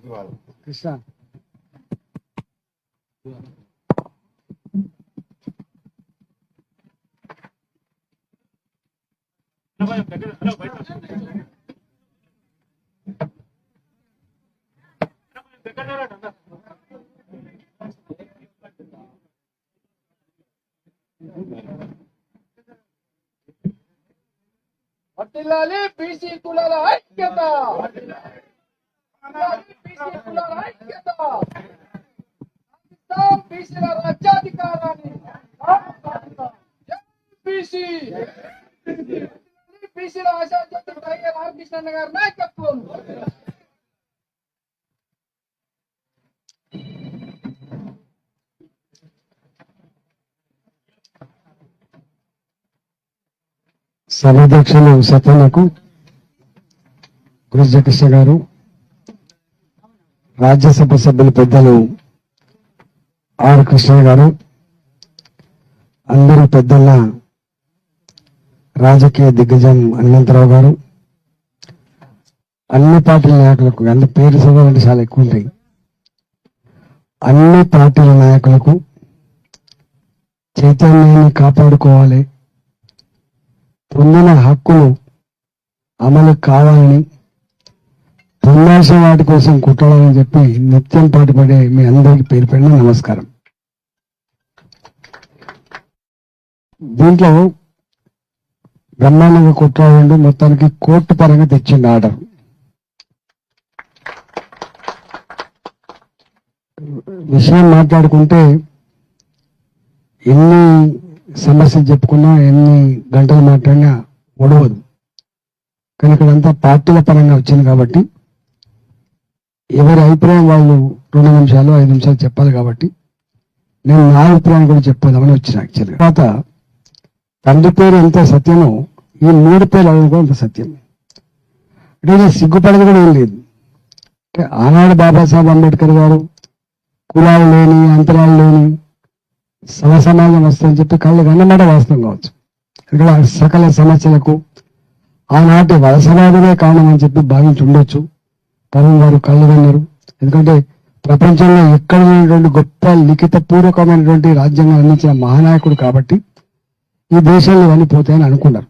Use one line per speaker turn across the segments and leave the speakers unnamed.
కృష్ణ వర్ధిల్లాలి బీసీ కులాల ఐక్యత, బీసీ కులాల ఐక్యత, బీసీల రాజ్యాధికారాన్ని, బీసీ బీసీల ఆశాజ్యోతి టైగర్ ఆర్ కృష్ణన్న గారి నాయకత్వం.
సభాధ్యక్షులు సత్యనకు, కృష్ణ గారు, రాజ్యసభ సభ్యులు పెద్దలు ఆర్ కృష్ణ గారు, అందరూ పెద్దల రాజకీయ దిగ్గజం హనుమంతరావు గారు, అన్ని పార్టీల నాయకులకు, అన్ని పేరు చదవాలంటే చాలా ఎక్కువ ఉంటాయి, అన్ని పార్టీల నాయకులకు చైతన్యాన్ని కాపాడుకోవాలి, పొందిన హక్కులు అమలు కావాలని, పొందాల్సిన వాటి కోసం కుట్టాలని చెప్పి నిత్యం పాటుపడే మీ అందరికీ పేరు పెట్టిన నమస్కారం. దీంట్లో బ్రహ్మాండంగా కుట్రాలండి, మొత్తానికి కోర్టు పరంగా తెచ్చింది ఆర్డర్. విషయం మాట్లాడుకుంటే ఎన్ని సమస్యలు చెప్పుకున్నా, ఎన్ని గంటలు మాట్లాడినా ఒడవదు. కానీ ఇక్కడంతా పార్టీల పరంగా వచ్చింది కాబట్టి ఎవరి అభిప్రాయం వాళ్ళు 2 నిమిషాలు 5 నిమిషాలు చెప్పాలి కాబట్టి నేను నా అభిప్రాయం కూడా చెప్పేదామని వచ్చిన. యాక్చువల్గా తర్వాత తండ్రి పేరు ఎంత సత్యమో ఈ 3 పేర్లు అవి కూడా అంత సత్యం. అంటే ఇది సిగ్గుపడేది కూడా ఏం లేదు. అంటే ఆనాడు బాబాసాహెబ్ అంబేద్కర్ గారు కులాలు లేని, అంతరాలు లేని సమసమాజం వస్తుందని చెప్పి కళ్ళు అన్నమాట వాస్తవం కావచ్చు. ఇక్కడ సకల సమస్యలకు ఆనాటి వలసవాదులే కారణం అని చెప్పి భావించి ఉండొచ్చు. పవన్ గారు కళ్ళు కన్నారు. ఎందుకంటే ప్రపంచంలో ఎక్కడ ఉన్నటువంటి గొప్ప లిఖిత పూర్వకమైనటువంటి రాజ్యాంగం అందించిన మహానాయకుడు కాబట్టి ఈ దేశాలు ఇవన్నీ పోతాయని అనుకున్నారు.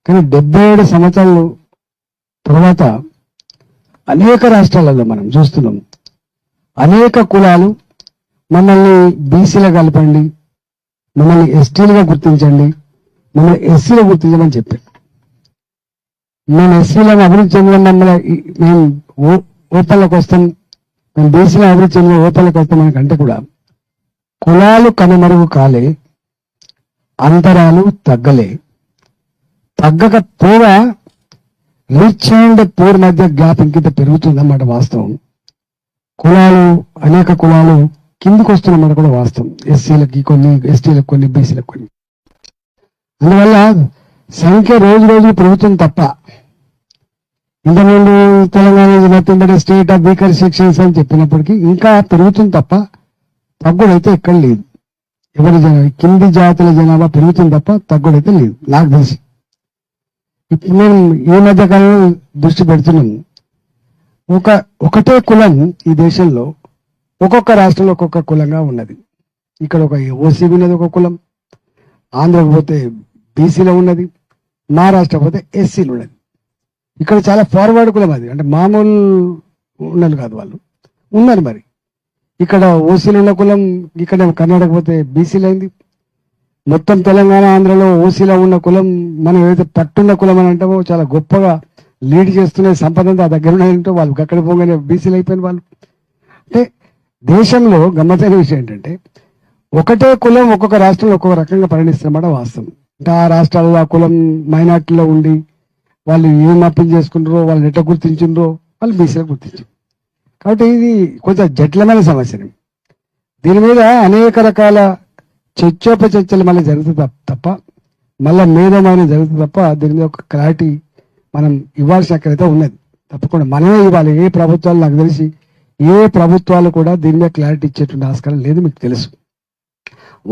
కానీ 77 సంవత్సరాల తర్వాత అనేక రాష్ట్రాలలో మనం చూస్తున్నాం, అనేక కులాలు మమ్మల్ని బీసీలో కలపండి, మమ్మల్ని ఎస్టీలుగా గుర్తించండి, మమ్మల్ని ఎస్సీలో గుర్తించమని చెప్పారు. మేము ఎస్సీలను అభివృద్ధి చెందడం, మేము ఓపెన్లోకి వస్తాం, మేము బీసీలో అభివృద్ధి చెందిన ఓపెన్లోకి వస్తామని కంటే కూడా కులాలు కనుమరుగు కాలే, అంతరాలు తగ్గలే, తగ్గకపోగా రిచ్ అండ్ పూర్ మధ్య గ్యాప్ ఇంకింత పెరుగుతుందన్నమాట వాస్తవం. కులాలు, అనేక కులాలు కిందికి వస్తున్నమాట కూడా వాస్తవం. ఎస్సీలకి కొన్ని, ఎస్టీలకు కొన్ని, బీసీలకు కొన్ని. అందువల్ల సంఖ్య రోజు రోజు పెరుగుతుంది తప్ప, ఇంతకుముందు Telangana nothing but state of weaker sections అని చెప్పినప్పటికీ ఇంకా పెరుగుతుంది తప్ప తగ్గుడైతే ఎక్కడ లేదు. ఎవరి కింది జాతుల జనాభా పెరుగుతుంది తప్ప తగ్గుడైతే లేదు నాకు తెలిసి. ఇప్పుడు మేము ఈ మధ్య కాలంలో దృష్టి పెడుతున్నాము. ఒకటే కులం ఈ దేశంలో ఒక్కొక్క రాష్ట్రంలో ఒక్కొక్క కులంగా ఉన్నది. ఇక్కడ ఒక ఓసీ ఉన్నది ఒక కులం, ఆంధ్రకు పోతే బీసీలో ఉన్నది, మహారాష్ట్ర పోతే ఎస్సీలు ఉన్నది. ఇక్కడ చాలా ఫార్వర్డ్ కులం అది, అంటే మామూలు ఉన్నది కాదు, వాళ్ళు ఉన్నారు. మరి ఇక్కడ ఓసీలు ఉన్న కులం ఇక్కడ కర్ణాటక పోతే బీసీలు అయింది. మొత్తం తెలంగాణ ఆంధ్రలో ఓసీలో ఉన్న కులం మనం ఏదైతే పట్టున్న కులం అని అంటామో చాలా గొప్పగా లీడ్ చేస్తున్న సంపద అంతా దగ్గర ఉన్నాయంటో వాళ్ళు అక్కడ పోగానే బీసీలు అయిపోయిన వాళ్ళు. అంటే దేశంలో గమ్మతైన విషయం ఏంటంటే ఒకటే కులం ఒక్కొక్క రాష్ట్రంలో ఒక్కొక్క రకంగా పరిణిస్తున్నమాట వాస్తవం. అంటే ఆ రాష్ట్రాల్లో ఆ కులం మైనార్టీలో ఉండి వాళ్ళు ఏం అప్పీల్ చేసుకుంటారో, వాళ్ళు ఎట్లా గుర్తించిండ్రో వాళ్ళు బీసీలో గుర్తించారు. కాబట్టి ఇది కొంచెం జటిలమైన సమస్యని. దీని మీద అనేక రకాల చర్చోపచర్చలు మళ్ళీ జరుగుతుంది తప్ప, మళ్ళీ మేధమైన జరుగుతుంది తప్ప దీని మీద ఒక క్లారిటీ మనం ఇవ్వాల్సిన అక్కడైతే ఉన్నది. తప్పకుండా మనమే ఇవ్వాలి. ఏ ప్రభుత్వాలు, నాకు తెలిసి ఏ ప్రభుత్వాలు కూడా దీని మీద క్లారిటీ ఇచ్చేటువంటి ఆస్కారం లేదు, మీకు తెలుసు.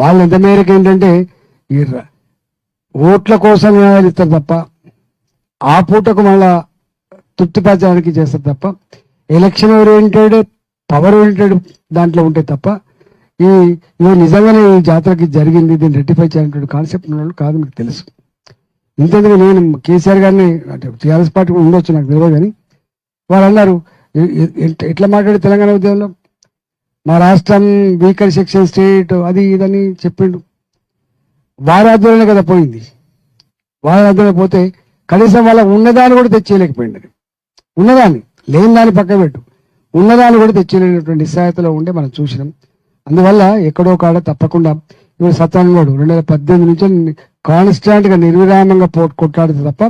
వాళ్ళు ఎంత మేరకు ఏంటంటే ఈ ఓట్ల కోసం ఇస్తారు తప్ప, ఆ పూటకు మళ్ళా తృప్తిపరచడానికి చేస్తారు తప్ప ఎలక్షన్ ఓరియంటెడ్, పవర్ ఓరియంటెడ్ దాంట్లో ఉంటే తప్ప ఈ ఇవి నిజంగానే ఈ జాతరకి జరిగింది, దీన్ని రెక్టిఫై చేయాలనే కాన్సెప్ట్ ఉన్న వాళ్ళు కాదు, మీకు తెలుసు. ఇంతేందుకు నేను కేసీఆర్ గారిని అంటే టీఆర్ఎస్ పార్టీ కూడా ఉండొచ్చు నాకు తెలియదు, కానీ వాళ్ళు అన్నారు ఎట్లా మాట్లాడి తెలంగాణ ఉద్యమంలో మా రాష్ట్రం వీకర్ సెక్షన్ స్టేట్ అది ఇదని చెప్పిండు. వారి ఆధ్వర్యంలో కదా పోయింది. వారి ఆధ్వర్యంలో పోతే కనీసం వాళ్ళ ఉన్నదాన్ని కూడా తెచ్చేయలేకపోయింది. ఉన్నదాన్ని, లేని దాన్ని పక్క పెట్టు, ఉన్నదాన్ని కూడా తెచ్చేయలేనటువంటి నిస్సాయతలో ఉండే మనం చూసినాం. అందువల్ల ఎక్కడో కాడ తప్పకుండా ఇప్పుడు సత్యానందోడు 2018 నుంచి కాన్స్టాంట్ గా నిర్విరామంగా కొట్లాడితే తప్ప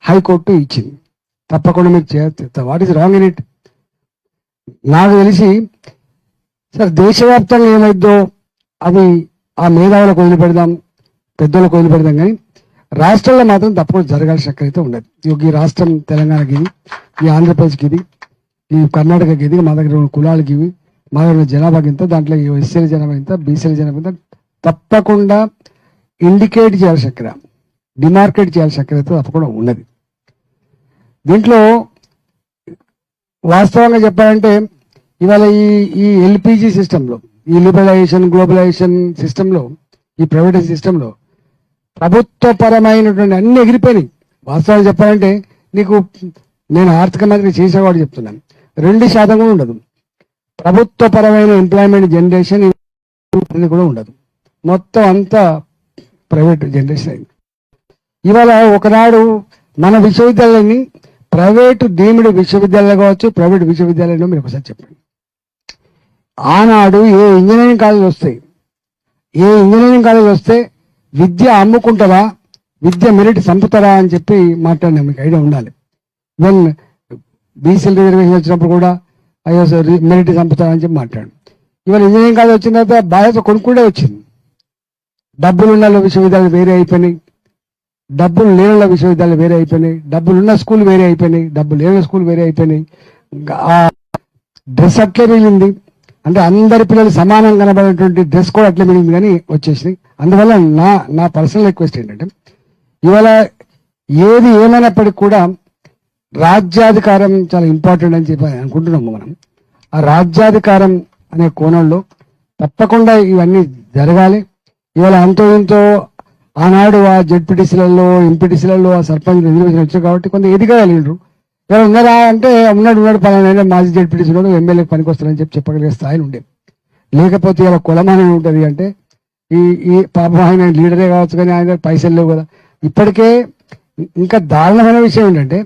హైకోర్టు ఇచ్చింది. తప్పకుండా మీరు చేస్తే what is wrong in it. నాకు తెలిసి సార్ దేశవ్యాప్తంగా ఏమైద్దో అది ఆ మేధావులకు వదిలిపెడదాం, పెద్దలకు వదిలిపెడదాం, కానీ రాష్ట్రంలో మాత్రం తప్పకుండా జరగాల్సిన అయితే ఉండదు. ఈ రాష్ట్రం తెలంగాణకి ఇది, ఈ ఆంధ్రప్రదేశ్కి ఇది, ఈ కర్ణాటకకి ఇది, మా దగ్గర ఉన్న కులాలకి ఇవి, మా దగ్గర జనాభాకి ఇంత, దాంట్లో ఎస్సీల జనాభా ఇంత, బీసీల జనాభా ఇంత, తప్పకుండా ఇండికేట్ చేయాల్సిన చక్కెర, డిమార్కెట్ చేయాల్సిన చక్కెర అయితే తప్పకుండా ఉన్నది. దీంట్లో వాస్తవంగా చెప్పాలంటే ఇవాళ ఈ ఎల్పిజి సిస్టంలో, ఈ లిబరలైజేషన్ గ్లోబలైజేషన్ సిస్టంలో, ఈ ప్రైవేటైజ్ సిస్టంలో ప్రభుత్వపరమైనటువంటి అన్ని ఎగిరిపోయినాయి. వాస్తవాలు చెప్పాలంటే నీకు నేను ఆర్థిక మంత్రి చేసేవాడు చెప్తున్నాను, 2% కూడా ఉండదు. ప్రభుత్వపరమైన ఎంప్లాయ్మెంట్ జనరేషన్ కూడా ఉండదు. మొత్తం అంతా ప్రైవేట్ జనరేషన్ అయింది. ఇవాళ ఒకనాడు మన విశ్వవిద్యాలయాన్ని ప్రైవేటు డీమ్డ్ విశ్వవిద్యాలయాలు కావచ్చు, ప్రైవేట్ విశ్వవిద్యాలయంలో మీరు ఒకసారి చెప్పండి. ఆనాడు ఏ ఇంజనీరింగ్ కాలేజ్ వస్తే విద్య అమ్ముకుంటారా, విద్య మెరిట్ చంపుతారా అని చెప్పి మాట్లాడినా, మీకు ఐడియా ఉండాలి. ఈవెన్ బీసీల రిజర్వేషన్ వచ్చినప్పుడు కూడా అయ్యో మెరిట్ చంపుతారా అని చెప్పి మాట్లాడు. ఇవాళ ఇంజనీరింగ్ కాలేజ్ వచ్చిన తర్వాత బాధ్యత కొనుక్కుంటే వచ్చింది. డబ్బులున్న విశ్వవిద్యాలయాలు వేరే అయిపోయినాయి, డబ్బులు లేని విశ్వవిద్యాలయాలు వేరే అయిపోయినాయి, డబ్బులున్న స్కూల్ వేరే అయిపోయినాయి, డబ్బులు లేని స్కూల్ వేరే అయిపోయినాయి. ఆ డ్రెస్ అట్లే మిగిలింది, అంటే అందరి పిల్లలు సమానం కనబడేటువంటి డ్రెస్ కూడా అట్లే మిగిలింది కానీ వచ్చేసింది. అందువల్ల నా పర్సనల్ రిక్వెస్ట్ ఏంటంటే ఇవాళ ఏది ఏమైనప్పటికీ కూడా రాజ్యాధికారం చాలా ఇంపార్టెంట్ అని చెప్పి అనుకుంటున్నాము మనం. ఆ రాజ్యాధికారం అనే కోణంలో తప్పకుండా ఇవన్నీ జరగాలి. ఇవాళ అంతో ఇంతో ఆనాడు ఆ జెడ్పీటీసీలలో, ఎంపీటీసీలలో ఆ సర్పంచ్ రిజర్వేషన్ వచ్చాయి కాబట్టి కొంత ఎదిగలిగినారు. ఇలా ఉన్నారా అంటే ఉన్నాడు పలానా మాజీ జెడ్పీటీసీలో ఎమ్మెల్యేకి పనికొస్తారని చెప్పగలిగే స్థాయిని ఉండే. లేకపోతే ఇలా కులమానం ఉంటుంది అంటే ఈ పాపం ఆయన లీడరే కావచ్చు కానీ ఆయన పైసలు లేవు కదా. ఇప్పటికే ఇంకా దారుణమైన విషయం ఏంటంటే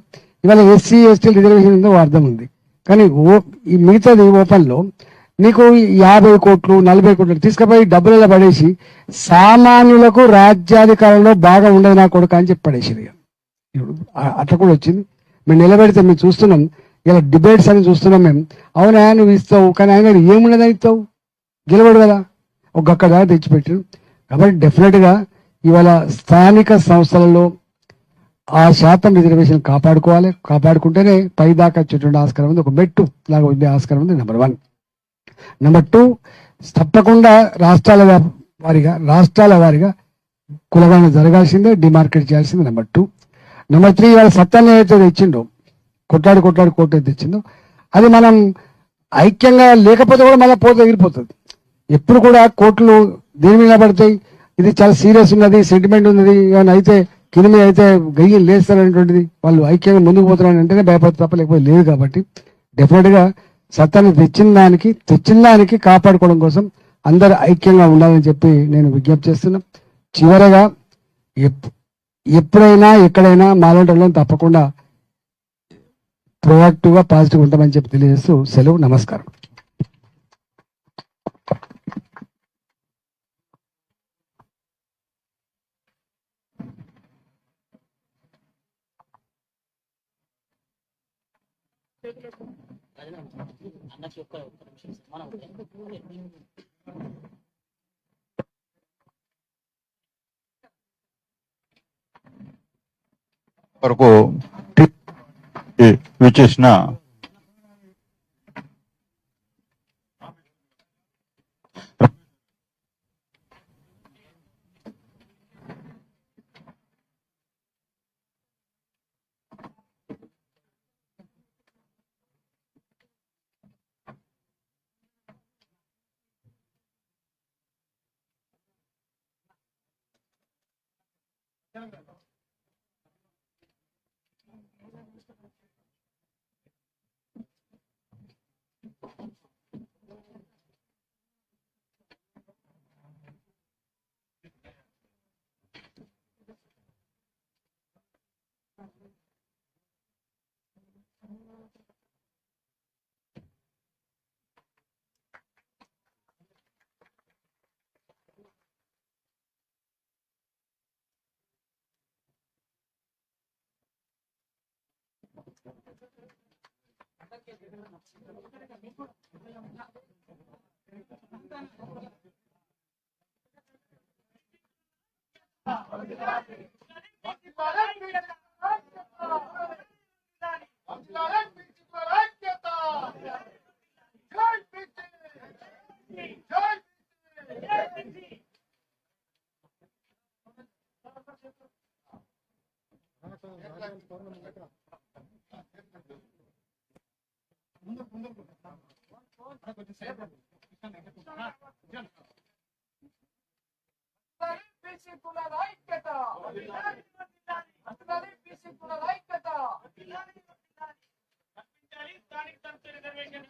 ఇవాళ ఎస్సీ ఎస్టీ రిజర్వేషన్ ఉందో అర్థం ఉంది, కానీ ఈ మిగతాది ఓపెన్లో నీకు 50 కోట్లు 40 కోట్లు తీసుకుపోయి డబ్బులలో పడేసి సామాన్యులకు రాజ్యాధికారంలో బాగా ఉండదు నా కొడుకు అని చెప్పి పడేసి అట్లా కూడా వచ్చింది. మేము నిలబెడితే మేము చూస్తున్నాం, ఇలా డిబేట్స్ అని చూస్తున్నాం మేము. అవునా నువ్వు ఇస్తావు, కానీ ఆయన ఏమున్నదని ఇస్తావు, గెలవడు కదా, ఒక అక్కడ దాకా తెచ్చిపెట్టారు. కాబట్టి డెఫినెట్గా ఇవాళ స్థానిక సంస్థలలో ఆ శాతం రిజర్వేషన్ కాపాడుకోవాలి. కాపాడుకుంటేనే పై దాకా వచ్చేటువంటి ఆస్కారం ఉంది, ఒక మెట్టు లాగా ఉండే ఆస్కారం ఉంది. నెంబర్ 1. నెంబర్ 2, తప్పకుండా రాష్ట్రాల వారిగా కులగణన జరగాల్సిందే, డిమార్కెట్ చేయాల్సిందే. నెంబర్ 2. నెంబర్ 3, వాళ్ళ సత్తాన్ని ఏదైతే తెచ్చిండో, కొట్లాడి కోర్టు అయితే తెచ్చిందో అది మనం ఐక్యంగా లేకపోతే కూడా మళ్ళీ పోతే ఎగిరిపోతుంది. ఎప్పుడు కూడా కోర్టులు దేని మీద పడతాయి, ఇది చాలా సీరియస్ ఉన్నది, సెంటిమెంట్ ఉన్నది, ఏమైనా అయితే కినిమి అయితే గయ్యి లేస్తారనేటువంటిది వాళ్ళు ఐక్యంగా ముందుకు పోతారని అంటేనే భయపడతారు తప్ప లేకపోతే లేదు. కాబట్టి డెఫినెట్ గా సత్తాన్ని తెచ్చిన దానికి కాపాడుకోవడం కోసం అందరు ఐక్యంగా ఉండాలని చెప్పి నేను విజ్ఞప్తి చేస్తున్నా. చివరగా ఎప్పుడైనా ఎక్కడైనా మాలాంటి తప్పకుండా ప్రొయాక్టివ్ గా పాజిటివ్ ఉంటామని చెప్పి తెలియజేస్తూ సెలవు. నమస్కారం.
వరకు విచ్చేసిన
బీసీ కులాల ఐక్యత, బీసీ కులాల ఐక్యత.
స్థానిక సంస్థ రిజర్వేషన్